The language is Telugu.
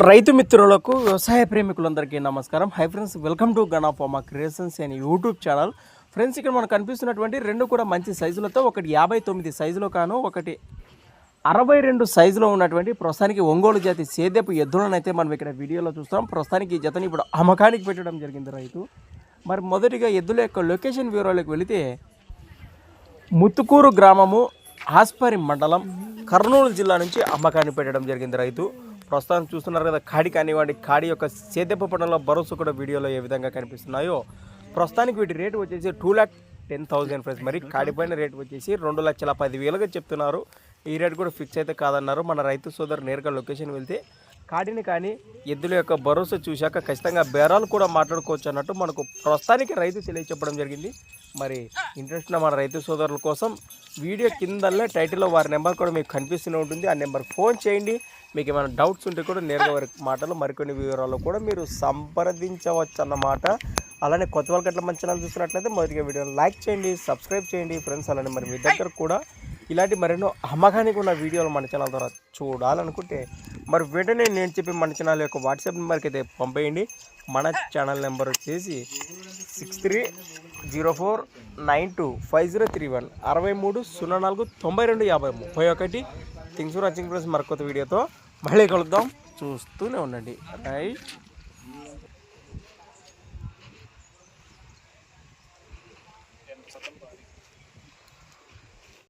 రైతు మిత్రులకు వ్యవసాయ ప్రేమికులందరికీ నమస్కారం. Hi friends, welcome to gun of pharma creations అనే యూట్యూబ్ ఛానల్. ఫ్రెండ్స్, ఇక్కడ మనకు కనిపిస్తున్నటువంటి రెండు కూడా మంచి సైజులతో, ఒకటి 59 సైజులో కాను, ఒకటి 62 సైజులో ఉన్నటువంటి ప్రస్తుతానికి ఒంగోలు జాతి సేద్యపు ఎద్దులను అయితే మనం ఇక్కడ వీడియోలో చూస్తాం. ప్రస్తుతానికి ఈ జతని ఇప్పుడు అమ్మకానికి పెట్టడం జరిగింది రైతు. మరి మొదటిగా ఎద్దుల యొక్క లొకేషన్ వివరాలకు వెళితే, ముత్తుకూరు గ్రామము, ఆస్పరి మండలం, కర్నూలు జిల్లా నుంచి అమ్మకాన్ని పెట్టడం జరిగింది రైతు. ప్రస్తుతం చూస్తున్నారు కదా, కాడి కానివ్వండి, కాడి యొక్క సేద్యపు పట్టణంలో భరోసా కూడా వీడియోలో ఏ విధంగా కనిపిస్తున్నాయో. ప్రస్తుతానికి వీటి రేటు వచ్చేసి 2,10,000 ఫ్రెండ్స్. మరి కాడిపైన రేటు వచ్చేసి 2,10,000గా చెప్తున్నారు. ఈ రేటు కూడా ఫిక్స్ అయితే కాదన్నారు. మన రైతు సోదరు నేరుగా లొకేషన్ వెళ్తే కాడిని కానీ ఎద్దుల యొక్క భరోసా చూశాక ఖచ్చితంగా బేరాలు కూడా మాట్లాడుకోవచ్చు అన్నట్టు మనకు ప్రస్తుతానికి రైతు తెలియచెప్పడం జరిగింది. మరి ఇంట్రెస్ట్ ఉన్న మన రైతు సోదరుల కోసం వీడియో కిందనే టైటిల్లో వారి నెంబర్ కూడా మీకు కనిపిస్తూనే ఉంటుంది. ఆ నెంబర్ ఫోన్ చేయండి. మీకు ఏమైనా డౌట్స్ ఉంటే కూడా నేరుగా వారి మాటలు మరికొన్ని వివరాలు కూడా మీరు సంప్రదించవచ్చు అన్నమాట. అలానే కొత్త వాళ్ళకి అట్లా మంచి ఛానల్ చూస్తున్నట్లయితే మొదటిగా వీడియోని లైక్ చేయండి, సబ్స్క్రైబ్ చేయండి ఫ్రెండ్స్. అలానే మరి మీ దగ్గర కూడా ఇలాంటి మరెన్నో అమ్మకానికి ఉన్న వీడియోలు మన ఛానల్ ద్వారా చూడాలనుకుంటే మరి వెంటనే నేను చెప్పి మన ఛానల్ యొక్క వాట్సాప్ నెంబర్కి అయితే పంపేయండి. మన ఛానల్ నెంబర్ వచ్చేసి 6304925031 6304925031. Things for watching friends. మరొక వీడియోతో మళ్ళీ కలుద్దాం. చూస్తూనే ఉండండి. రైట్.